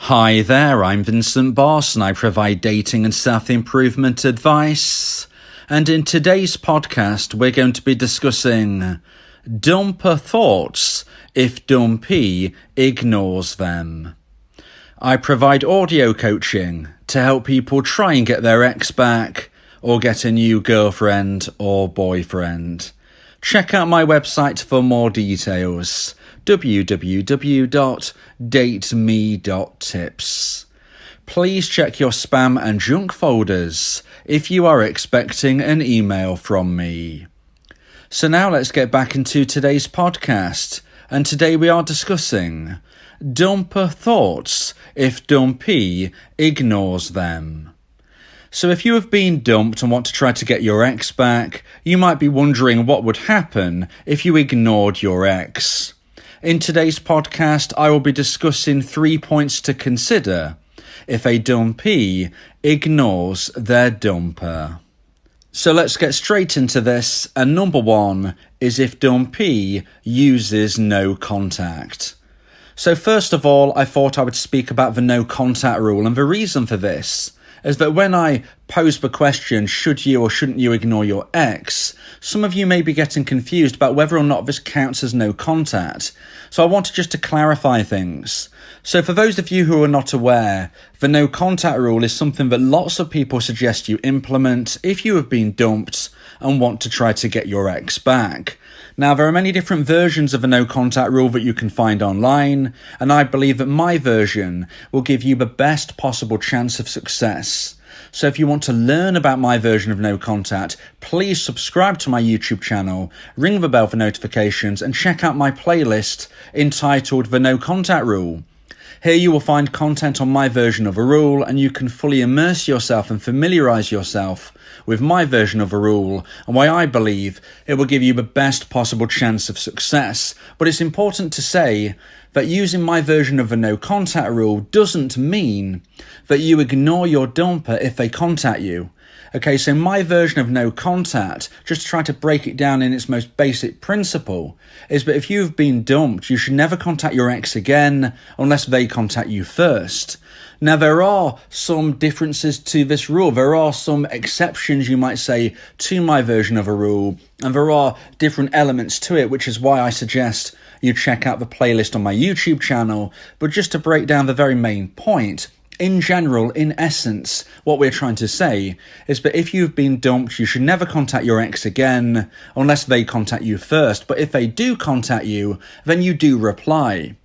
Hi there, I'm Vincent Boss and I provide dating and self-improvement advice. And in today's podcast, we're going to be discussing dumper thoughts if Dumpee ignores them. I provide audio coaching to help people try and get their ex back or get a new girlfriend or boyfriend. Check out my website for more details. www.dateme.tips. Please check your spam and junk folders if you are expecting an email from me. So now let's get back into today's podcast, and today we are discussing dumper thoughts if Dumpee ignores them. So if you have been dumped and want to try to get your ex back, you might be wondering what would happen if you ignored your ex. In today's podcast, I will be discussing 3 points to consider if a dumpee ignores their dumper. So let's get straight into this, and number 1 is if Dumpee uses no contact. So first of all, I thought I would speak about the no contact rule, and the reason for this is that when I pose the question, should you or shouldn't you ignore your ex, some of you may be getting confused about whether or not this counts as no contact. So I wanted just to clarify things. So for those of you who are not aware, the no contact rule is something that lots of people suggest you implement if you have been dumped and want to try to get your ex back. Now, there are many different versions of the no contact rule that you can find online, and I believe that my version will give you the best possible chance of success. So if you want to learn about my version of no contact, please subscribe to my YouTube channel, ring the bell for notifications, and check out my playlist entitled The No Contact Rule. Here you will find content on my version of a rule, and you can fully immerse yourself and familiarise yourself with my version of a rule and why I believe it will give you the best possible chance of success. But it's important to say that using my version of the no contact rule doesn't mean that you ignore your dumper if they contact you. Okay, so my version of no contact, just to try to break it down in its most basic principle, is that if you've been dumped, you should never contact your ex again unless they contact you first. Now, there are some differences to this rule. There are some exceptions, you might say, to my version of a rule, and there are different elements to it, which is why I suggest you check out the playlist on my YouTube channel. But just to break down the very main point, in general, in essence, what we're trying to say is that if you've been dumped, you should never contact your ex again unless they contact you first. But if they do contact you, then you do reply.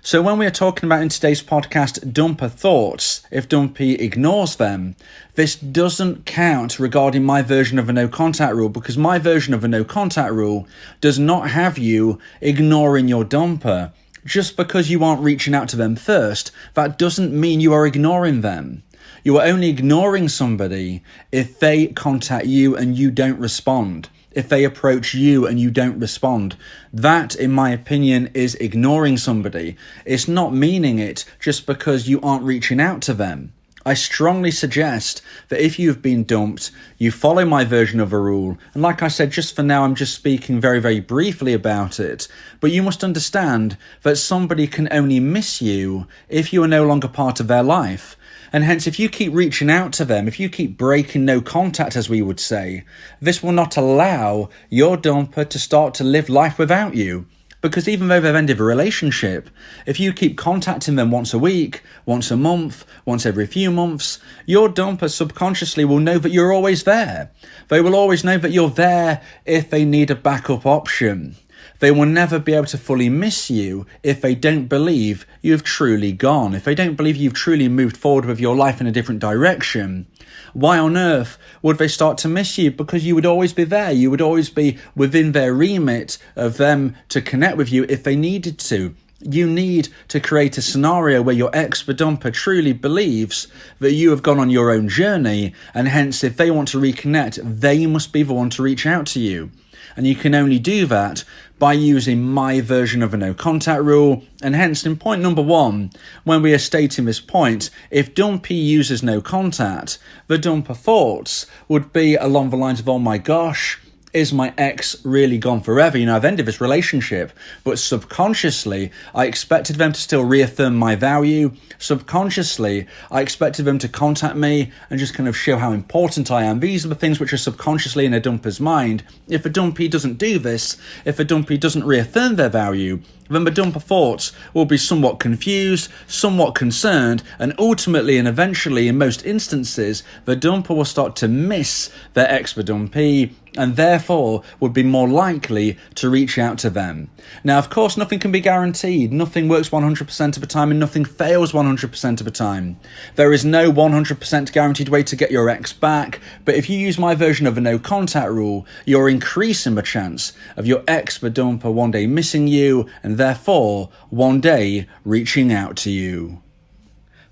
So when we are talking about in today's podcast dumper thoughts, if Dumpee ignores them, this doesn't count regarding my version of a no contact rule, because my version of a no contact rule does not have you ignoring your dumper. Just because you aren't reaching out to them first, that doesn't mean you are ignoring them. You are only ignoring somebody if they contact you and you don't respond. If they approach you and you don't respond. That, in my opinion, is ignoring somebody. It's not meaning it just because you aren't reaching out to them. I strongly suggest that if you've been dumped, you follow my version of a rule. And like I said, just for now, I'm just speaking very, very briefly about it. But you must understand that somebody can only miss you if you are no longer part of their life. And hence, if you keep reaching out to them, if you keep breaking no contact, as we would say, this will not allow your dumper to start to live life without you. Because even though they've ended a relationship, if you keep contacting them once a week, once a month, once every few months, your dumper subconsciously will know that you're always there. They will always know that you're there if they need a backup option. They will never be able to fully miss you if they don't believe you've truly gone, if they don't believe you've truly moved forward with your life in a different direction. Why on earth would they start to miss you? Because you would always be there. You would always be within their remit of them to connect with you if they needed to. You need to create a scenario where your ex, the dumper, truly believes that you have gone on your own journey, and hence if they want to reconnect, they must be the one to reach out to you. And you can only do that by using my version of a no contact rule. And hence, in point number 1, when we are stating this point, if Dumpee uses no contact, the dumper thoughts would be along the lines of, oh my gosh, is my ex really gone forever? I've ended this relationship, but subconsciously, I expected them to still reaffirm my value. Subconsciously, I expected them to contact me and just kind of show how important I am. These are the things which are subconsciously in a dumper's mind. If a dumpee doesn't do this, if a dumpee doesn't reaffirm their value, then the dumper thoughts will be somewhat confused, somewhat concerned, and ultimately and eventually, in most instances, the dumper will start to miss their ex, the dumpee, and therefore would be more likely to reach out to them. Now, of course, nothing can be guaranteed. Nothing works 100% of the time and nothing fails 100% of the time. There is no 100% guaranteed way to get your ex back, but if you use my version of a no contact rule, you're increasing the chance of your ex, the dumper, one day missing you and therefore one day reaching out to you.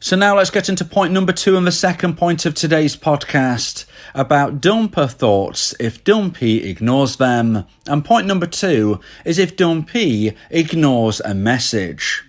So now let's get into point number 2 and the second point of today's podcast about dumper thoughts if dumpee ignores them. And point number 2 is if dumpee ignores a message.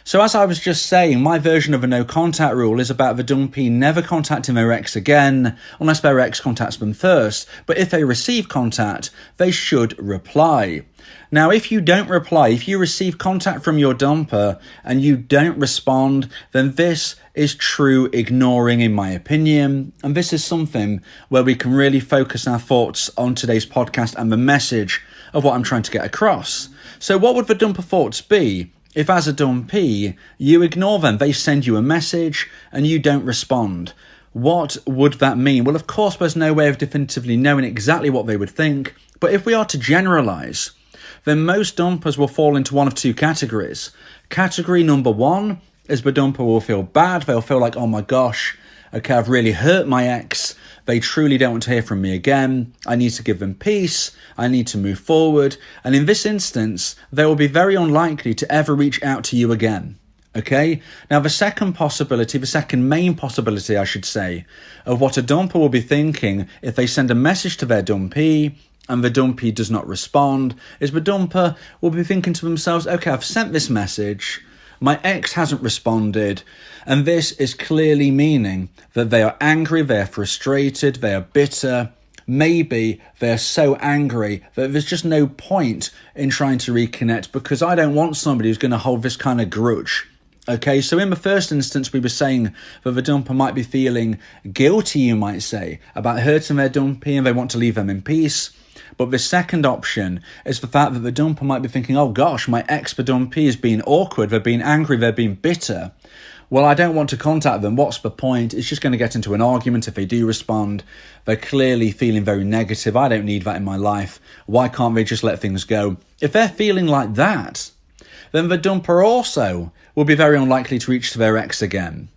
So as I was just saying, my version of a no contact rule is about the dumpee never contacting their ex again, unless their ex contacts them first. But if they receive contact, they should reply. Now, if you don't reply, if you receive contact from your dumper and you don't respond, then this is true ignoring, in my opinion. And this is something where we can really focus our thoughts on today's podcast and the message of what I'm trying to get across. So what would the dumper thoughts be if, as a dumpee, you ignore them? They send you a message and you don't respond. What would that mean? Well, of course, there's no way of definitively knowing exactly what they would think. But if we are to generalize, then most dumpers will fall into one of two categories. Category number 1 is the dumper will feel bad. They'll feel like, oh my gosh, okay, I've really hurt my ex. They truly don't want to hear from me again. I need to give them peace. I need to move forward. And in this instance, they will be very unlikely to ever reach out to you again. Okay? Now, the second possibility, the second main possibility, I should say, of what a dumper will be thinking if they send a message to their dumpee and the dumpee does not respond, is the dumper will be thinking to themselves, okay, I've sent this message, my ex hasn't responded, and this is clearly meaning that they are angry, they are frustrated, they are bitter. Maybe they're so angry that there's just no point in trying to reconnect because I don't want somebody who's going to hold this kind of grudge. Okay, so in the first instance, we were saying that the dumper might be feeling guilty, you might say, about hurting their dumpee and they want to leave them in peace. But the second option is the fact that the dumper might be thinking, oh gosh, my ex, the dumpee, is being awkward, they're being angry, they're being bitter. Well, I don't want to contact them. What's the point? It's just going to get into an argument if they do respond. They're clearly feeling very negative. I don't need that in my life. Why can't they just let things go? If they're feeling like that, then the dumper also will be very unlikely to reach to their ex again.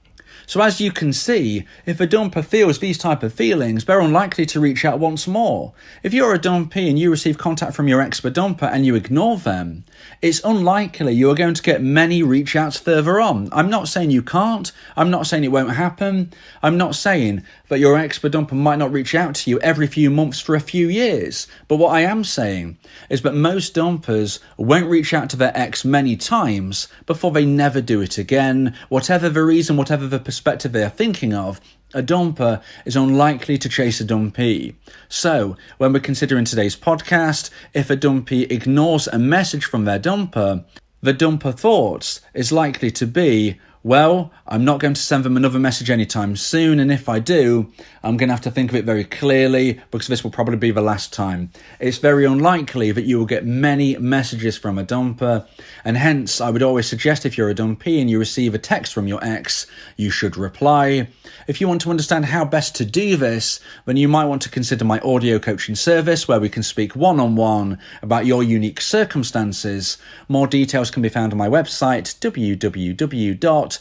So as you can see, if a dumper feels these type of feelings, they're unlikely to reach out once more. If you're a dumpee and you receive contact from your ex, the dumper, and you ignore them, it's unlikely you are going to get many reach outs further on. I'm not saying you can't. I'm not saying it won't happen. I'm not saying that your ex, the dumper, might not reach out to you every few months for a few years. But what I am saying is that most dumpers won't reach out to their ex many times before they never do it again. Whatever the reason, whatever the perspective they are thinking of, a dumper is unlikely to chase a dumpee. So, when we're considering today's podcast, if a dumpee ignores a message from their dumper, the dumper thoughts is likely to be, well, I'm not going to send them another message anytime soon, and if I do, I'm going to have to think of it very clearly because this will probably be the last time. It's very unlikely that you will get many messages from a dumper, and hence I would always suggest if you're a dumpee and you receive a text from your ex, you should reply. If you want to understand how best to do this, then you might want to consider my audio coaching service where we can speak one-on-one about your unique circumstances. More details can be found on my website, www.dateme.tips.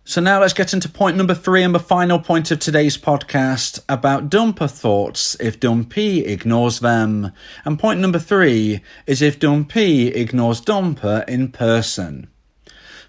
So now let's get into point number 3 and the final point of today's podcast about dumper thoughts if dumpee ignores them. And point number 3 is if dumpee ignores dumper in person.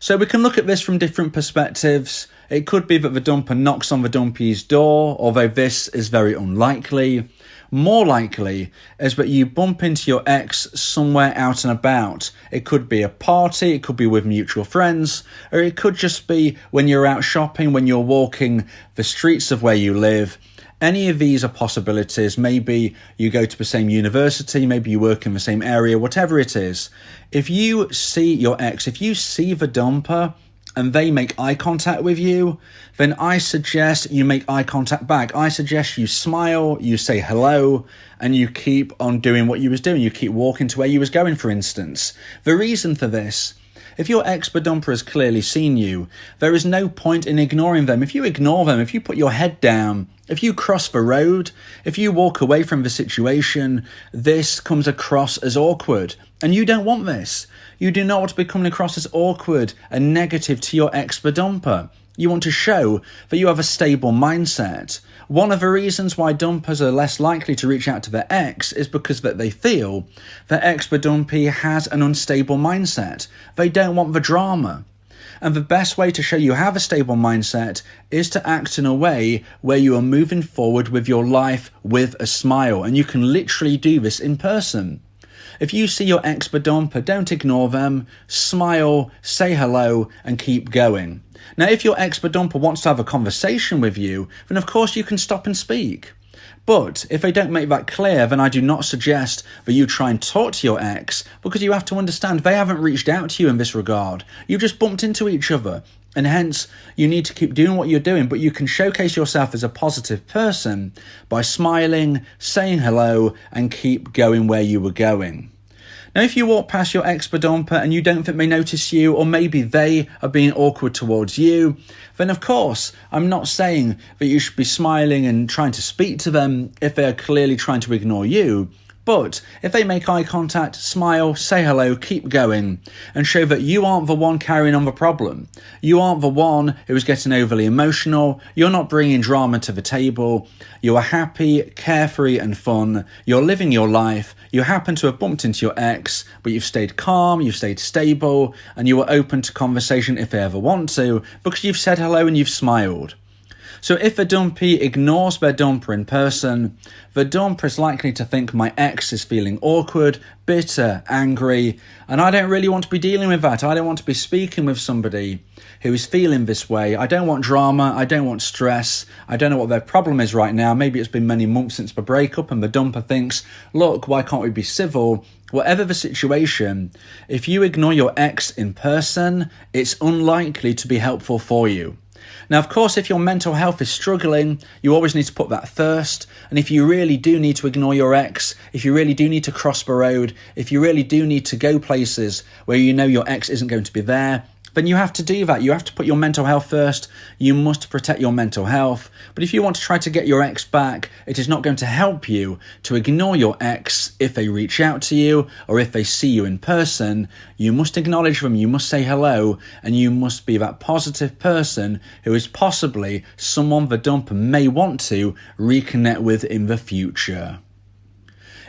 So we can look at this from different perspectives. It could be that the dumper knocks on the dumpee's door, although this is very unlikely. More likely is that you bump into your ex somewhere out and about. It could be a party, it could be with mutual friends, or it could just be when you're out shopping, when you're walking the streets of where you live, Any of these are possibilities. Maybe you go to the same university, maybe you work in the same area, whatever it is. If you see your ex, if you see the dumper and they make eye contact with you, then I suggest you make eye contact back. I suggest you smile, you say hello, and you keep on doing what you was doing. You keep walking to where you was going, for instance. The reason for this, if your ex-dumper has clearly seen you, there is no point in ignoring them. If you ignore them, if you put your head down, if you cross the road, if you walk away from the situation, this comes across as awkward. And you don't want this. You do not want to be coming across as awkward and negative to your ex-dumper. You want to show that you have a stable mindset. One of the reasons why dumpers are less likely to reach out to their ex is because that they feel their ex-dumpee has an unstable mindset. They don't want the drama. And the best way to show you have a stable mindset is to act in a way where you are moving forward with your life with a smile. And you can literally do this in person. If you see your ex-dumper, don't ignore them, smile, say hello, and keep going. Now, if your ex-dumper wants to have a conversation with you, then of course you can stop and speak. But if they don't make that clear, then I do not suggest that you try and talk to your ex, because you have to understand they haven't reached out to you in this regard. You just bumped into each other. And hence, you need to keep doing what you're doing, but you can showcase yourself as a positive person by smiling, saying hello, and keep going where you were going. Now, if you walk past your ex-dumper and you don't think they notice you, or maybe they are being awkward towards you, then of course, I'm not saying that you should be smiling and trying to speak to them if they are clearly trying to ignore you. But if they make eye contact, smile, say hello, keep going, and show that you aren't the one carrying on the problem. You aren't the one who is getting overly emotional. You're not bringing drama to the table. You are happy, carefree, and fun. You're living your life. You happen to have bumped into your ex, but you've stayed calm, you've stayed stable, and you are open to conversation if they ever want to, because you've said hello and you've smiled. So if a dumpee ignores their dumper in person, the dumper is likely to think my ex is feeling awkward, bitter, angry, and I don't really want to be dealing with that. I don't want to be speaking with somebody who is feeling this way. I don't want drama. I don't want stress. I don't know what their problem is right now. Maybe it's been many months since the breakup and the dumper thinks, look, why can't we be civil? Whatever the situation, if you ignore your ex in person, it's unlikely to be helpful for you. Now, of course, if your mental health is struggling, you always need to put that first. And if you really do need to ignore your ex, if you really do need to cross the road, if you really do need to go places where you know your ex isn't going to be there, then you have to do that. You have to put your mental health first. You must protect your mental health. But if you want to try to get your ex back, it is not going to help you to ignore your ex if they reach out to you or if they see you in person. You must acknowledge them, you must say hello, and you must be that positive person who is possibly someone the dumper may want to reconnect with in the future.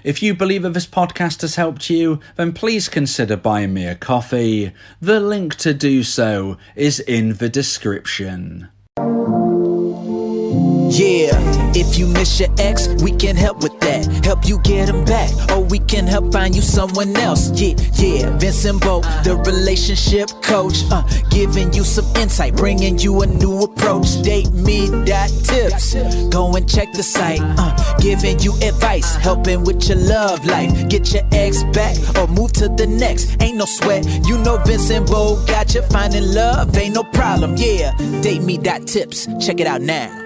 If you believe that this podcast has helped you, then please consider buying me a coffee. The link to do so is in the description. Yeah, if you miss your ex, we can help with that. Help you get him back, or we can help find you someone else. Yeah, Vincent Bo, the relationship coach, giving you some insight, bringing you a new approach. DateMe.tips, go and check the site, giving you advice, helping with your love life. Get your ex back, or move to the next. Ain't no sweat, you know Vincent Bo got you. Finding love ain't no problem. Yeah, DateMe.tips, check it out now.